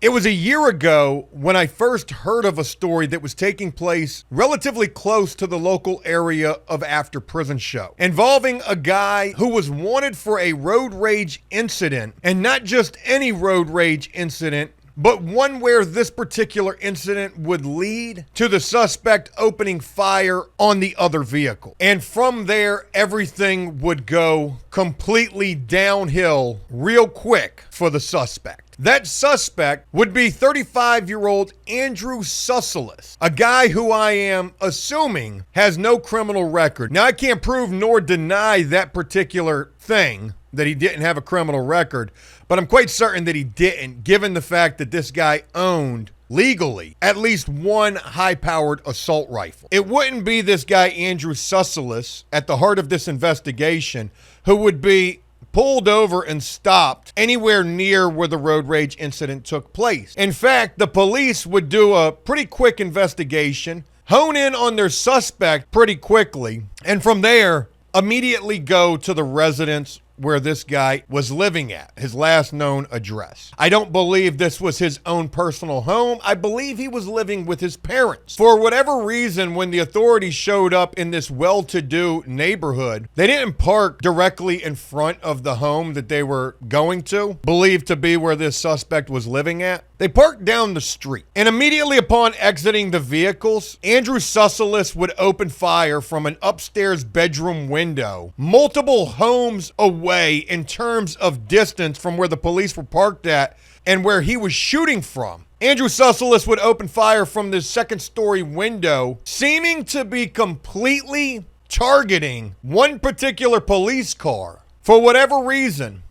It was a year ago when I first heard of a story that was taking place relatively close to the local area of AfterPrisonShow, involving a guy who was wanted for a road rage incident, and not just any road rage incident, but one where this particular incident would lead to the suspect opening fire on the other vehicle. And from there, everything would go completely downhill real quick for the suspect. That suspect would be 35-year-old Andrew Susselis, a guy who I am assuming has no criminal record. Now, I can't prove nor deny that particular thing, that he didn't have a criminal record, but I'm quite certain that he didn't, given the fact that this guy owned legally at least one high-powered assault rifle. It wouldn't be this guy Andrew Susselis at the heart of this investigation who would be pulled over and stopped anywhere near where the road rage incident took place. In fact, the police would do a pretty quick investigation, hone in on their suspect pretty quickly, and from there, immediately go to the residence where this guy was living at, his last known address. I don't believe this was his own personal home. I believe he was living with his parents. For whatever reason, when the authorities showed up in this well-to-do neighborhood, they didn't park directly in front of the home that they were going to, believed to be where this suspect was living at. They parked down the street, and immediately upon exiting the vehicles, Andrew Susselis would open fire from an upstairs bedroom window, multiple homes away in terms of distance from where the police were parked at and where he was shooting from. Andrew Susselis would open fire from this second-story window, seeming to be completely targeting one particular police car for whatever reason.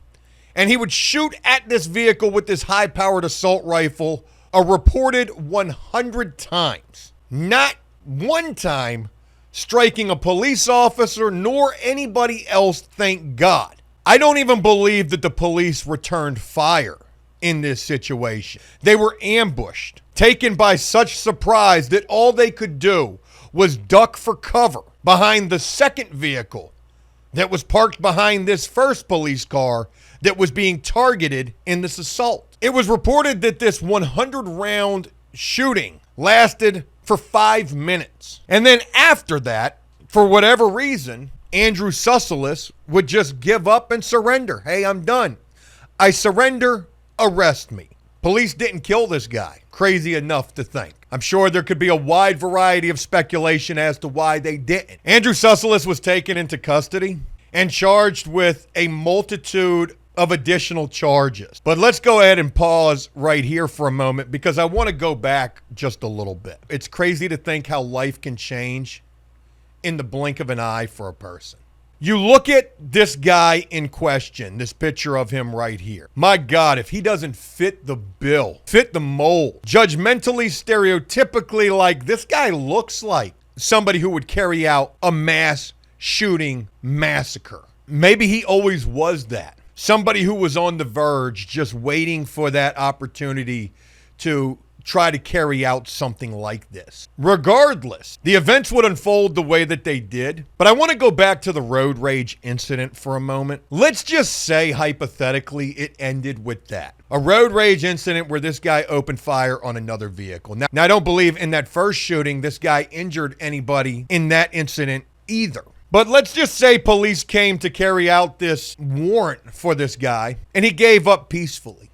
And he would shoot at this vehicle with this high-powered assault rifle a reported 100 times. Not one time striking a police officer nor anybody else, thank God. I don't even believe that the police returned fire in this situation. They were ambushed, taken by such surprise that all they could do was duck for cover behind the second vehicle that was parked behind this first police car that was being targeted in this assault. It was reported that this 100-round shooting lasted for 5 minutes. And then after that, for whatever reason, Andrew Susselis would just give up and surrender. Hey, I'm done. I surrender, arrest me. Police didn't kill this guy. Crazy enough to think. I'm sure there could be a wide variety of speculation as to why they didn't. Andrew Susselis was taken into custody and charged with a multitude of additional charges. But let's go ahead and pause right here for a moment because I want to go back just a little bit. It's crazy to think how life can change in the blink of an eye for a person. You look at this guy in question, this picture of him right here. My God, if he doesn't fit the bill, fit the mold, judgmentally, stereotypically, like this guy looks like somebody who would carry out a mass shooting massacre. Maybe he always was that. Somebody who was on the verge, just waiting for that opportunity to try to carry out something like this. Regardless, the events would unfold the way that they did. But I want to go back to the road rage incident for a moment. Let's just say, hypothetically, it ended with that. A road rage incident where this guy opened fire on another vehicle. Now, I don't believe in that first shooting this guy injured anybody in that incident either. But let's just say police came to carry out this warrant for this guy, and he gave up peacefully.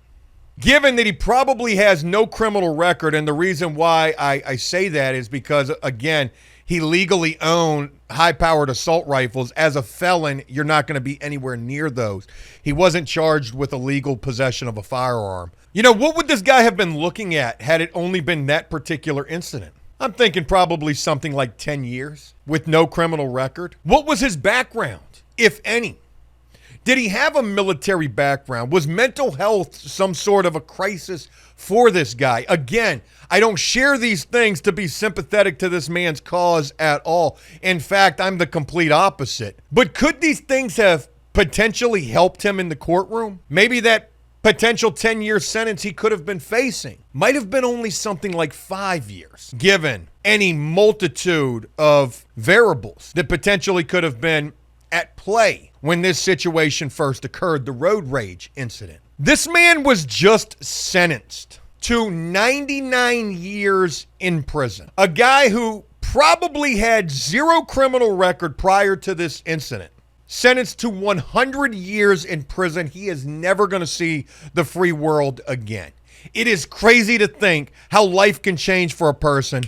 Given that he probably has no criminal record, and the reason why I say that is because, again, he legally owned high-powered assault rifles. As a felon, you're not going to be anywhere near those. He wasn't charged with illegal possession of a firearm. You know, what would this guy have been looking at had it only been that particular incident? I'm thinking probably something like 10 years with no criminal record. What was his background, if any? Did he have a military background? Was mental health some sort of a crisis for this guy? Again, I don't share these things to be sympathetic to this man's cause at all. In fact, I'm the complete opposite. But could these things have potentially helped him in the courtroom? Maybe that potential 10-year sentence he could have been facing might have been only something like 5 years, given any multitude of variables that potentially could have been at play when this situation first occurred, the road rage incident. This man was just sentenced to 99 years in prison. A guy who probably had zero criminal record prior to this incident, sentenced to 100 years in prison. He is never going to see the free world again. It is crazy to think how life can change for a person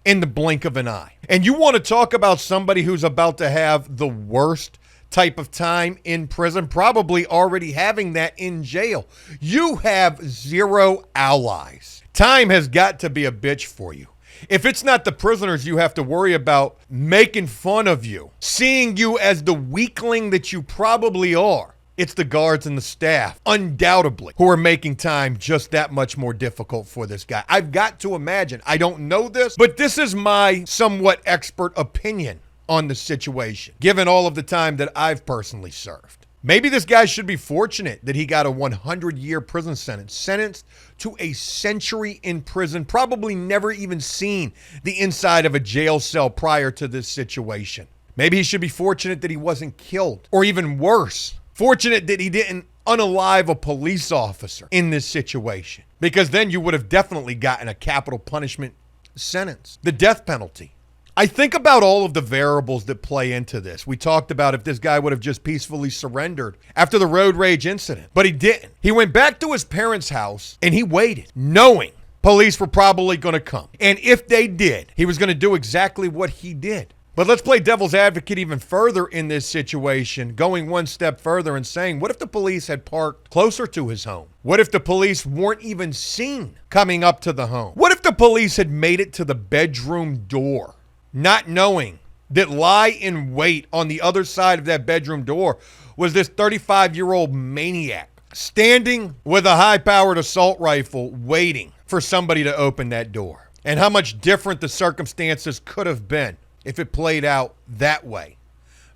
in the blink of an eye. And you want to talk about somebody who's about to have the worst type of time in prison, probably already having that in jail. You have zero allies. Time has got to be a bitch for you. If it's not the prisoners you have to worry about making fun of you, seeing you as the weakling that you probably are, it's the guards and the staff, undoubtedly, who are making time just that much more difficult for this guy. I've got to imagine, I don't know this, but this is my somewhat expert opinion on the situation, given all of the time that I've personally served. Maybe this guy should be fortunate that he got a 100-year prison sentence, sentenced to a century in prison, probably never even seen the inside of a jail cell prior to this situation. Maybe he should be fortunate that he wasn't killed, or even worse, fortunate that he didn't unalive a police officer in this situation, because then you would have definitely gotten a capital punishment sentence, the death penalty. I think about all of the variables that play into this. We talked about if this guy would have just peacefully surrendered after the road rage incident, but he didn't. He went back to his parents' house and he waited, knowing police were probably going to come. And if they did, he was going to do exactly what he did. But let's play devil's advocate even further in this situation, going one step further and saying, what if the police had parked closer to his home? What if the police weren't even seen coming up to the home? What if the police had made it to the bedroom door, not knowing that lie in wait on the other side of that bedroom door was this 35-year-old maniac standing with a high-powered assault rifle waiting for somebody to open that door? And how much different the circumstances could have been if it played out that way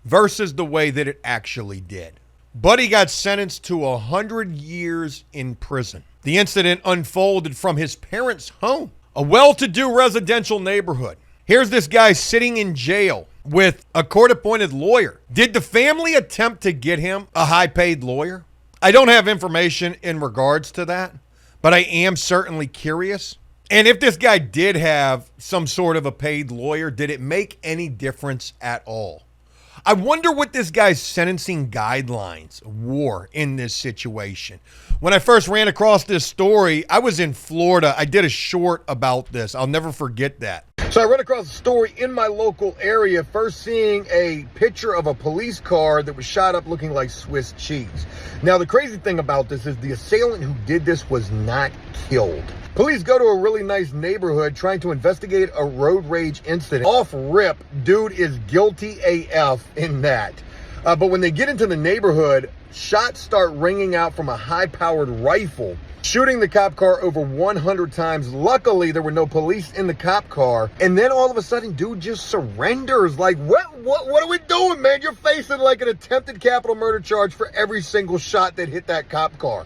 versus the way that it actually did. Buddy got sentenced to 100 years in prison. The incident unfolded from his parents' home, a well-to-do residential neighborhood. Here's this guy sitting in jail with a court-appointed lawyer. Did the family attempt to get him a high-paid lawyer? I don't have information in regards to that, but I am certainly curious. And if this guy did have some sort of a paid lawyer, did it make any difference at all? I wonder what this guy's sentencing guidelines were in this situation. When I first ran across this story, I was in Florida. I did a short about this. I'll never forget that. So I ran across a story in my local area, first seeing a picture of a police car that was shot up looking like Swiss cheese. Now, the crazy thing about this is the assailant who did this was not killed. Police go to a really nice neighborhood trying to investigate a road rage incident. Off rip, dude is guilty AF in that. But when they get into the neighborhood, shots start ringing out from a high-powered rifle, shooting the cop car over 100 times. Luckily, there were no police in the cop car. And then all of a sudden, dude just surrenders. Like, what are we doing, man? You're facing like an attempted capital murder charge for every single shot that hit that cop car.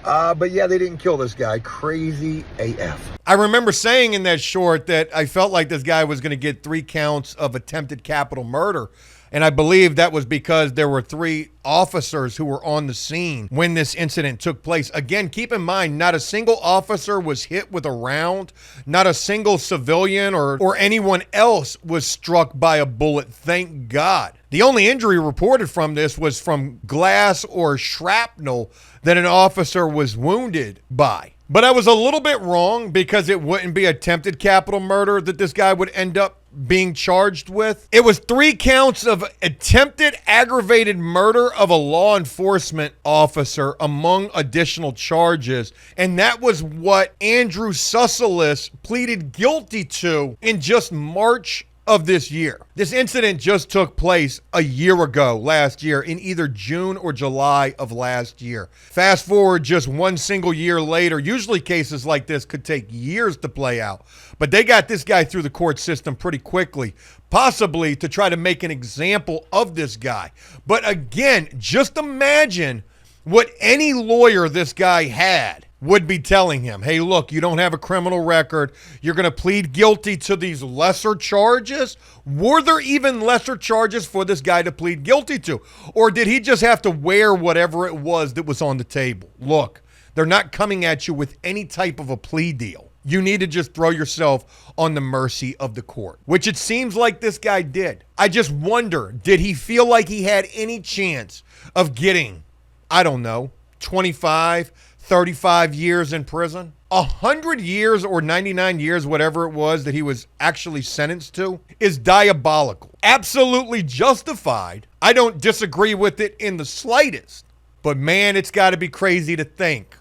But yeah, they didn't kill this guy. Crazy AF. I remember saying in that short that I felt like this guy was going to get 3 counts of attempted capital murder. And I believe that was because there were 3 officers who were on the scene when this incident took place. Again, keep in mind, not a single officer was hit with a round. Not a single civilian or anyone else was struck by a bullet, thank God. The only injury reported from this was from glass or shrapnel that an officer was wounded by. But I was a little bit wrong, because it wouldn't be attempted capital murder that this guy would end up being charged with. It was 3 counts of attempted aggravated murder of a law enforcement officer among additional charges. And that was what Andrew Susselis pleaded guilty to in just March of this year. This incident just took place a year ago, last year, in either June or July of last year. Fast forward just one single year later. Usually cases like this could take years to play out, but they got this guy through the court system pretty quickly, possibly to try to make an example of this guy. But again, just imagine what any lawyer this guy had would be telling him. Hey, look, you don't have a criminal record. You're going to plead guilty to these lesser charges. Were there even lesser charges for this guy to plead guilty to? Or did he just have to wear whatever it was that was on the table? Look, They're not coming at you with any type of a plea deal. You need to just throw yourself on the mercy of the court, which it seems like this guy did. I just wonder, did he feel like he had any chance of getting, I don't know, 25, 35 years in prison? 100 years or 99 years, whatever it was that he was actually sentenced to, is diabolical. Absolutely justified. I don't disagree with it in the slightest. But man, it's got to be crazy to think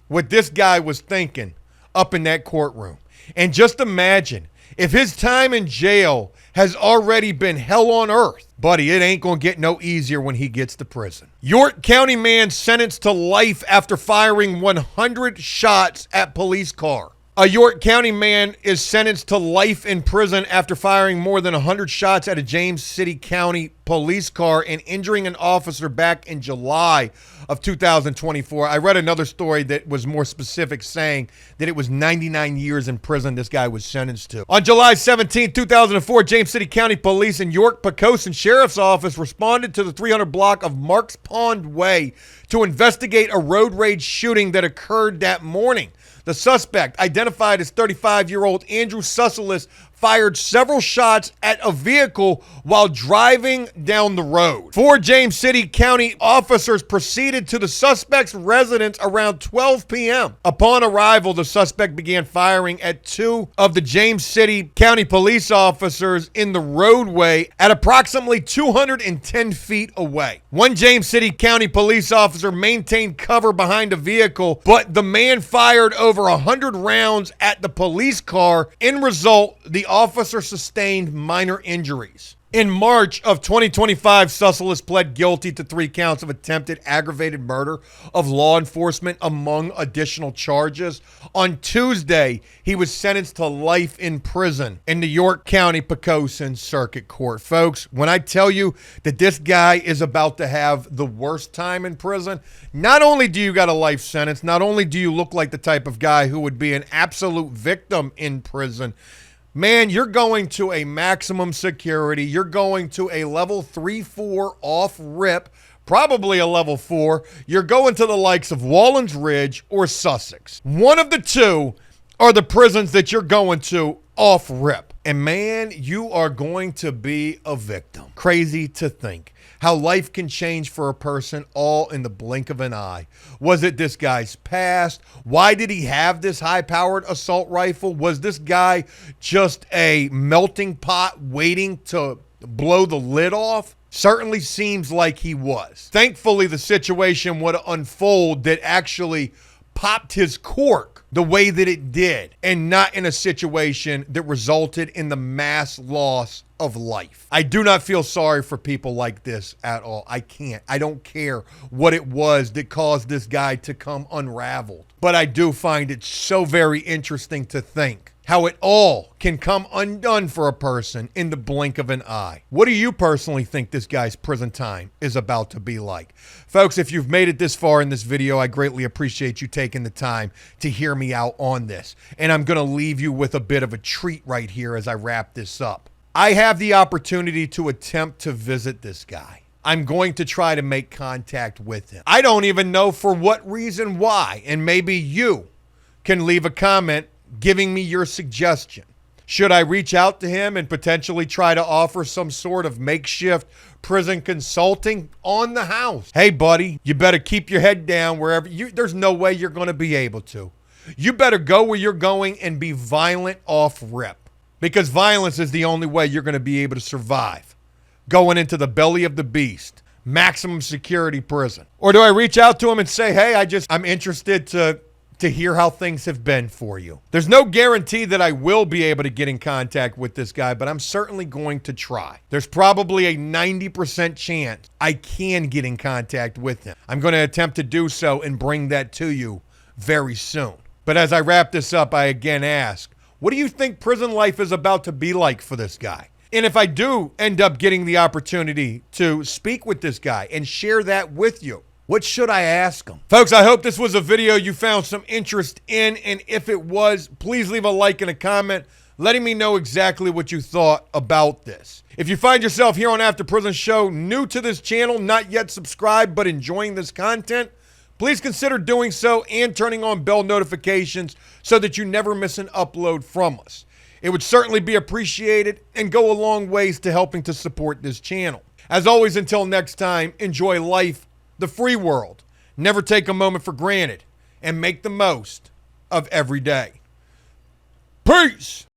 what this guy was thinking up in that courtroom. And just imagine if his time in jail has already been hell on earth. Buddy, it ain't going to get no easier when he gets to prison. York County man sentenced to life after firing 100 shots at police car. A York County man is sentenced to life in prison after firing more than 100 shots at a James City County police car and injuring an officer back in July of 2024. I read another story that was more specific, saying that it was 99 years in prison this guy was sentenced to. On July 17, 2004, James City County Police and York Poquoson Sheriff's Office responded to the 300 block of Marks Pond Way to investigate a road rage shooting that occurred that morning. The suspect, identified as 35-year-old Andrew Susselis, fired several shots at a vehicle while driving down the road. 4 James City County officers proceeded to the suspect's residence around 12 p.m. Upon arrival, the suspect began firing at 2 of the James City County police officers in the roadway at approximately 210 feet away. 1 James City County police officer maintained cover behind a vehicle, but the man fired over 100 rounds at the police car. In result, the officer sustained minor injuries. In March of 2025, Susselis pled guilty to 3 counts of attempted aggravated murder of law enforcement, among additional charges. On Tuesday, he was sentenced to life in prison in the York County Poquoson Circuit Court. Folks, when I tell you that this guy is about to have the worst time in prison, not only do you got a life sentence, not only do you look like the type of guy who would be an absolute victim in prison, man, you're going to a maximum security. You're going to a level 3-4 off rip, probably a level 4. You're going to the likes of Wallens Ridge or Sussex. One of the two are the prisons that you're going to off rip. And man, you are going to be a victim. Crazy to think how life can change for a person all in the blink of an eye. Was it this guy's past? Why did he have this high-powered assault rifle? Was this guy just a melting pot waiting to blow the lid off? Certainly seems like he was. Thankfully, the situation would unfold that actually popped his cork the way that it did, and not in a situation that resulted in the mass loss of life. I do not feel sorry for people like this at all. I can't. I don't care what it was that caused this guy to come unraveled. But I do find it so very interesting to think how it all can come undone for a person in the blink of an eye. What do you personally think this guy's prison time is about to be like? Folks, if you've made it this far in this video, I greatly appreciate you taking the time to hear me out on this. And I'm going to leave you with a bit of a treat right here as I wrap this up. I have the opportunity to attempt to visit this guy. I'm going to try to make contact with him. I don't even know for what reason why, and maybe you can leave a comment giving me your suggestion. Should I reach out to him and potentially try to offer some sort of makeshift prison consulting on the house? Hey, buddy, you better keep your head down wherever there's no way you're going to be able to. You better go where you're going and be violent off rip, because violence is the only way you're going to be able to survive going into the belly of the beast, maximum security prison. Or do I reach out to him and say, hey, I'm interested to hear how things have been for you? There's no guarantee that I will be able to get in contact with this guy, but I'm certainly going to try. There's probably a 90% chance I can get in contact with him. I'm going to attempt to do so and bring that to you very soon. But as I wrap this up, I again ask, what do you think prison life is about to be like for this guy? And if I do end up getting the opportunity to speak with this guy and share that with you, what should I ask him? Folks, I hope this was a video you found some interest in, and if it was, please leave a like and a comment letting me know exactly what you thought about this. If you find yourself here on After Prison Show, new to this channel, not yet subscribed, but enjoying this content, please consider doing so and turning on bell notifications so that you never miss an upload from us. It would certainly be appreciated and go a long ways to helping to support this channel. As always, until next time, enjoy life, the free world. Never take a moment for granted and make the most of every day. Peace!